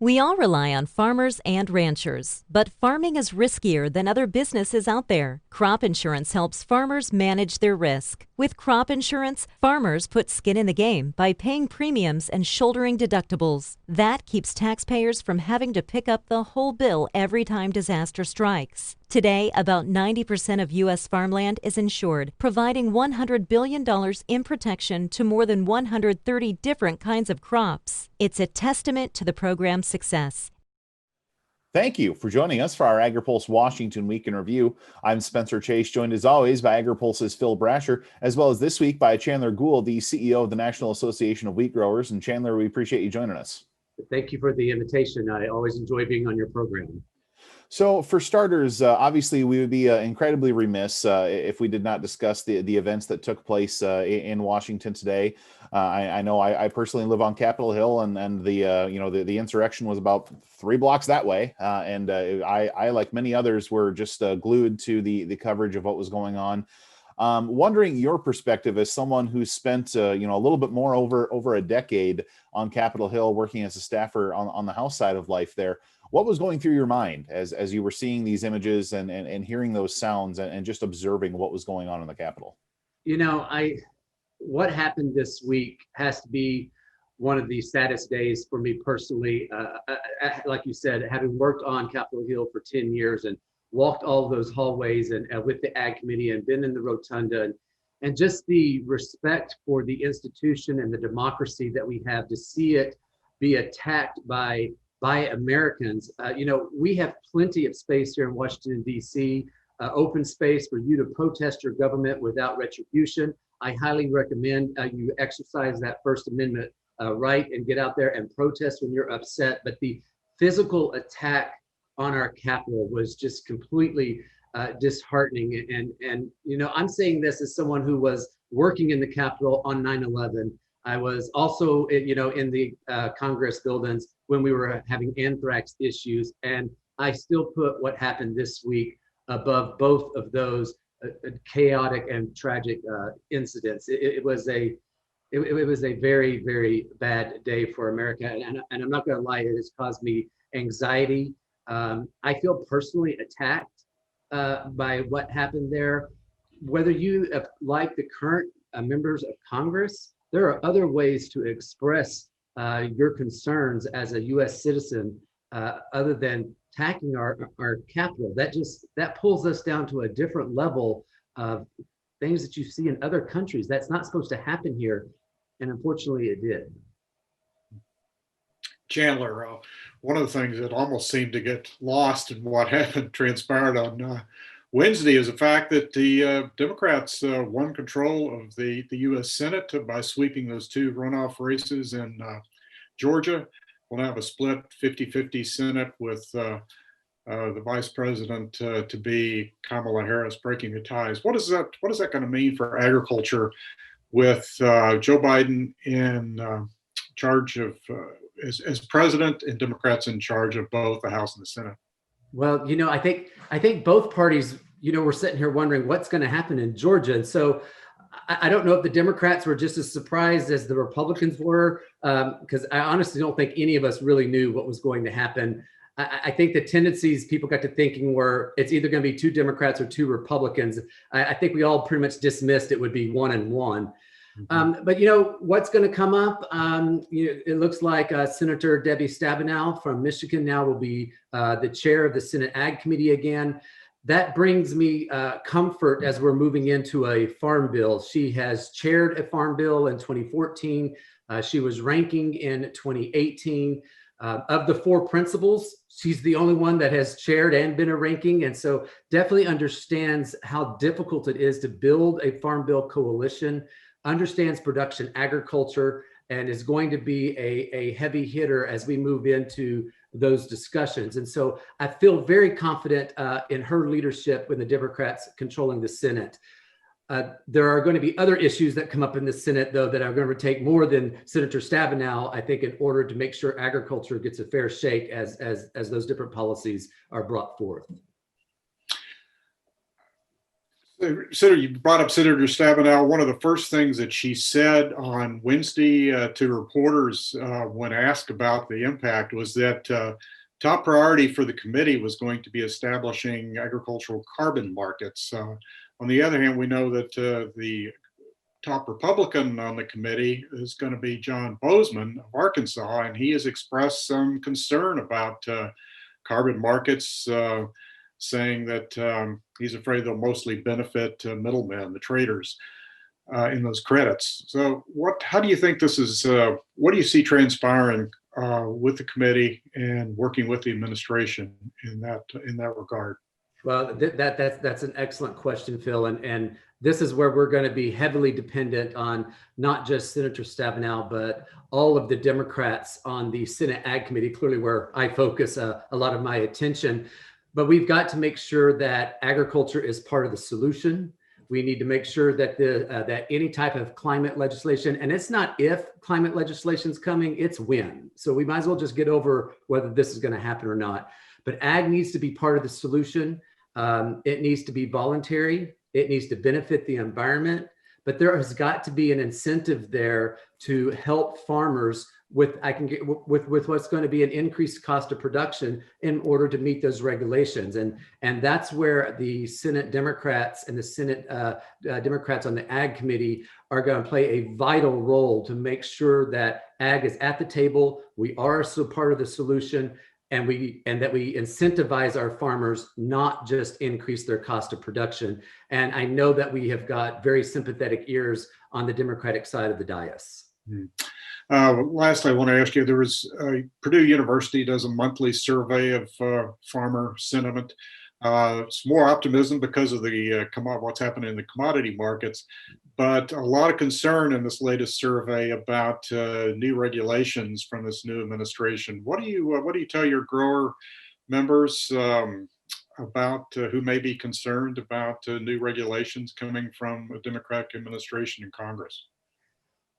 We all rely on farmers and ranchers, but farming is riskier than other businesses out there. Crop insurance helps farmers manage their risk. With crop insurance, farmers put skin in the game by paying premiums and shouldering deductibles. That keeps taxpayers from having to pick up the whole bill every time disaster strikes. Today, about 90% of U.S. farmland is insured, providing $100 billion in protection to more than 130 different kinds of crops. It's a testament to the program's success. Thank you for joining us for our Agri-Pulse Washington Week in Review. I'm Spencer Chase, joined as always by Agri-Pulse's Phil Brasher, as well as this week by Chandler Goule, the CEO of the National Association of Wheat Growers. And Chandler, we appreciate you joining us. Thank you for the invitation. I always enjoy being on your program. So for starters, obviously we would be incredibly remiss if we did not discuss the events that took place in Washington today. I know I personally live on Capitol Hill, and the insurrection was about 3 blocks that way, and I like many others were just glued to the coverage of what was going on. Wondering your perspective as someone who's spent a little bit more over a decade on Capitol Hill working as a staffer on the House side of life there. What was going through your mind as you were seeing these images and hearing those sounds and just observing what was going on in the Capitol? What happened this week has to be one of the saddest days for me personally. Like you said, having worked on Capitol Hill for 10 years and walked all those hallways and with the Ag Committee and been in the rotunda and just the respect for the institution and the democracy that we have, to see it be attacked by Americans. We have plenty of space here in Washington, D.C., open space for you to protest your government without retribution. I highly recommend you exercise that First Amendment right and get out there and protest when you're upset. But the physical attack on our Capitol was just completely disheartening. And I'm saying this as someone who was working in the Capitol on 9/11. I was also, in the Congress buildings when we were having anthrax issues, and I still put what happened this week above both of those chaotic and tragic incidents. It was a very, very bad day for America, and I'm not going to lie, it has caused me anxiety. I feel personally attacked by what happened there. Whether you like the current members of Congress, there are other ways to express your concerns as a U.S. citizen other than attacking our Capitol. That pulls us down to a different level of things that you see in other countries. That's not supposed to happen here, and unfortunately it did. Chandler, one of the things that almost seemed to get lost in what happened transpired on Wednesday is the fact that the Democrats won control of the U.S. Senate by sweeping those 2 runoff races in Georgia. We'll now have a split 50-50 Senate with the vice president to be Kamala Harris, breaking the ties. What is that going to mean for agriculture with Joe Biden in charge of as president and Democrats in charge of both the House and the Senate? Well, I think both parties, we're sitting here wondering what's going to happen in Georgia. And so I don't know if the Democrats were just as surprised as the Republicans were, because I honestly don't think any of us really knew what was going to happen. I think the tendencies people got to thinking were it's either going to be 2 Democrats or 2 Republicans. I think we all pretty much dismissed it would be 1 and 1. Mm-hmm. But what's going to come up? It looks like Senator Debbie Stabenow from Michigan now will be the chair of the Senate Ag Committee again. That brings me comfort as we're moving into a farm bill. She has chaired a farm bill in 2014. She was ranking in 2018. Of the 4 principals, she's the only one that has chaired and been a ranking, and so definitely understands how difficult it is to build a farm bill coalition, understands production agriculture, and is going to be a heavy hitter as we move into those discussions. And so I feel very confident in her leadership with the Democrats controlling the Senate. There are going to be other issues that come up in the Senate, though, that are going to take more than Senator Stabenow, I think, in order to make sure agriculture gets a fair shake as those different policies are brought forth. Senator, you brought up Senator Stabenow. One of the first things that she said on Wednesday to reporters when asked about the impact was that top priority for the committee was going to be establishing agricultural carbon markets. On the other hand, we know that the top Republican on the committee is going to be John Bozeman of Arkansas, and he has expressed some concern about carbon markets, saying that he's afraid they'll mostly benefit middlemen, the traders, in those credits. So, how do you think this is? What do you see transpiring with the committee and working with the administration in that regard? Well, that's an excellent question, Phil, and this is where we're going to be heavily dependent on not just Senator Stabenow, but all of the Democrats on the Senate Ag Committee, clearly where I focus a lot of my attention. But we've got to make sure that agriculture is part of the solution. We need to make sure that that any type of climate legislation, and it's not if climate legislation is coming, it's when. So we might as well just get over whether this is going to happen or not. But ag needs to be part of the solution. It needs to be voluntary. It needs to benefit the environment. But there has got to be an incentive there to help farmers with what's going to be an increased cost of production in order to meet those regulations. And that's where the Senate Democrats and the Senate Democrats on the Ag Committee are going to play a vital role to make sure that ag is at the table. We are still part of the solution, and that we incentivize our farmers, not just increase their cost of production. And I know that we have got very sympathetic ears on the Democratic side of the dais. Last, I want to ask you, Purdue University does a monthly survey of farmer sentiment. It's more optimism because of the what's happening in the commodity markets, but a lot of concern in this latest survey about new regulations from this new administration. What do you tell your grower members about who may be concerned about new regulations coming from a Democratic administration in Congress?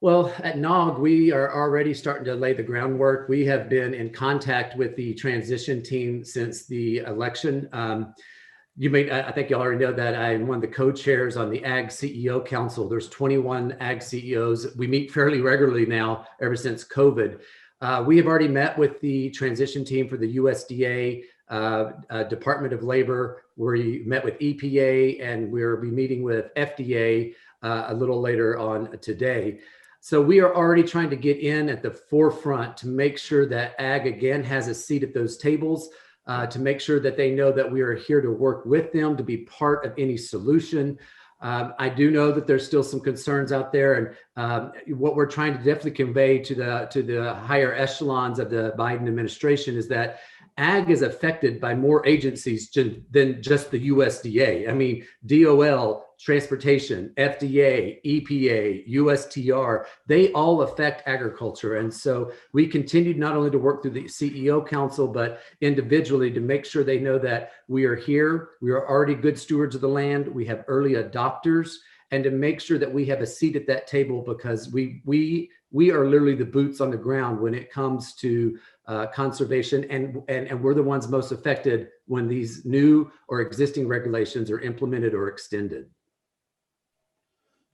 Well, at NAWG, we are already starting to lay the groundwork. We have been in contact with the transition team since the election. I think you already know that I'm one of the co-chairs on the Ag CEO Council. There's 21 Ag CEOs. We meet fairly regularly now ever since COVID. We have already met with the transition team for the USDA, Department of Labor. We met with EPA, and we'll be meeting with FDA a little later on today. So we are already trying to get in at the forefront to make sure that ag again has a seat at those tables, to make sure that they know that we are here to work with them, to be part of any solution. I do know that there's still some concerns out there, and what we're trying to definitely convey to the higher echelons of the Biden administration is that ag is affected by more agencies than just the USDA. I mean, DOL, transportation, FDA, EPA, USTR, they all affect agriculture. And so we continue not only to work through the CEO Council, but individually to make sure they know that we are here. We are already good stewards of the land. We have early adopters, and to make sure that we have a seat at that table, because we are literally the boots on the ground when it comes to conservation, and we're the ones most affected when these new or existing regulations are implemented or extended.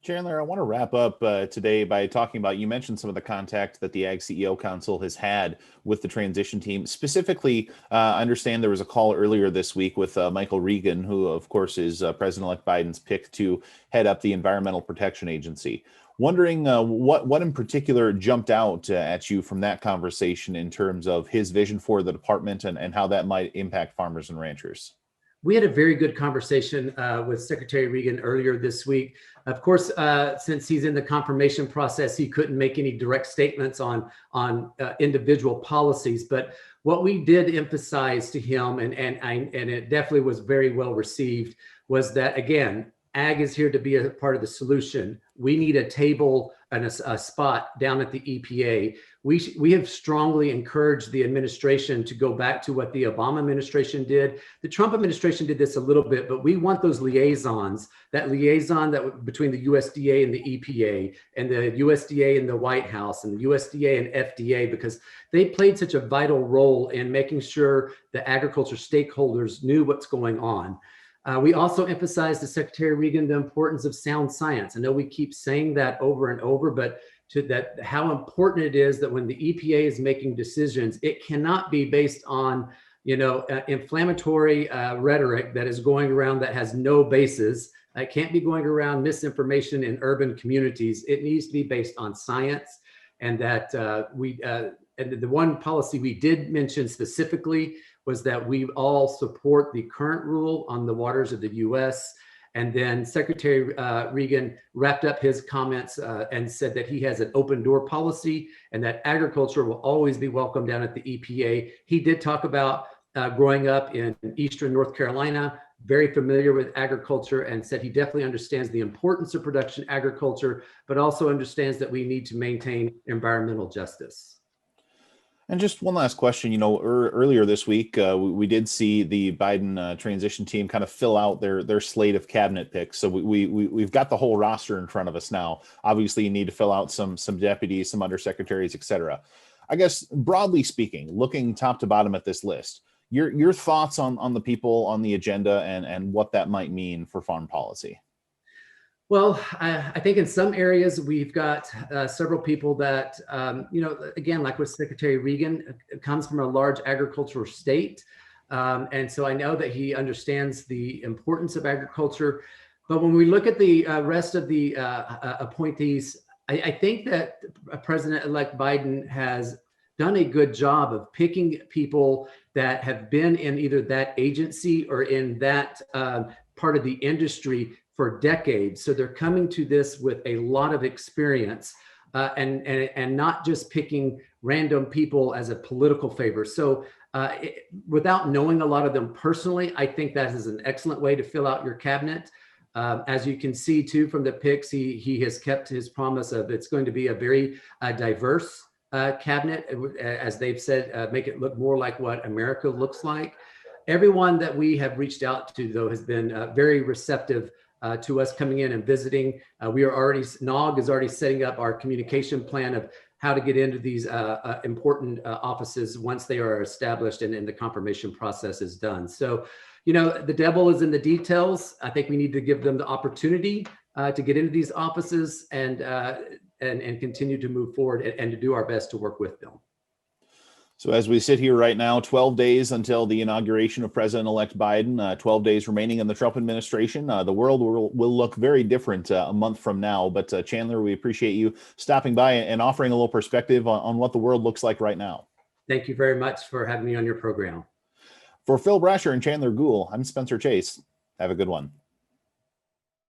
Chandler, I want to wrap up today by talking about, you mentioned some of the contact that the Ag CEO Council has had with the transition team. Specifically, I understand there was a call earlier this week with Michael Regan, who of course is President-elect Biden's pick to head up the Environmental Protection Agency. Wondering what in particular jumped out at you from that conversation in terms of his vision for the department and how that might impact farmers and ranchers. We had a very good conversation with Secretary Regan earlier this week. Of course, since he's in the confirmation process, he couldn't make any direct statements on individual policies. But what we did emphasize to him, and it definitely was very well received, was that, again, ag is here to be a part of the solution. We need a table and a spot down at the EPA. We have strongly encouraged the administration to go back to what the Obama administration did. The Trump administration did this a little bit, but we want those liaisons, that liaison that between the USDA and the EPA, and the USDA and the White House, and the USDA and FDA, because they played such a vital role in making sure the agriculture stakeholders knew what's going on. We also emphasized to Secretary Regan the importance of sound science. I know we keep saying that over and over, but to that, how important it is that when the EPA is making decisions, it cannot be based on, inflammatory rhetoric that is going around that has no basis. It can't be going around misinformation in urban communities. It needs to be based on science, and that and the one policy we did mention specifically was that we all support the current rule on the waters of the U.S. And then Secretary Regan wrapped up his comments and said that he has an open door policy and that agriculture will always be welcome down at the EPA. He did talk about growing up in Eastern North Carolina, very familiar with agriculture, and said he definitely understands the importance of production agriculture, but also understands that we need to maintain environmental justice. And just one last question, earlier this week, we did see the Biden transition team kind of fill out their slate of cabinet picks. So we've got the whole roster in front of us now. Obviously, you need to fill out some deputies, some undersecretaries, et cetera. I guess, broadly speaking, looking top to bottom at this list, your thoughts on the people on the agenda and what that might mean for farm policy. Well, I think in some areas we've got several people that, again, like with Secretary Regan, comes from a large agricultural state. And so I know that he understands the importance of agriculture. But when we look at the rest of the appointees, I think that President-elect Biden has done a good job of picking people that have been in either that agency or in that part of the industry for decades. So they're coming to this with a lot of experience and not just picking random people as a political favor. So without knowing a lot of them personally, I think that is an excellent way to fill out your cabinet. As you can see too from the picks, he has kept his promise of it's going to be a very diverse cabinet, as they've said, make it look more like what America looks like. Everyone that we have reached out to, though, has been very receptive to us coming in and visiting. NAWG is already setting up our communication plan of how to get into these important offices once they are established and the confirmation process is done. So, the devil is in the details. I think we need to give them the opportunity to get into these offices and continue to move forward and to do our best to work with them. So as we sit here right now, 12 days until the inauguration of President-elect Biden, 12 days remaining in the Trump administration, the world will look very different a month from now. But Chandler, we appreciate you stopping by and offering a little perspective on what the world looks like right now. Thank you very much for having me on your program. For Phil Brasher and Chandler Goule, I'm Spencer Chase. Have a good one.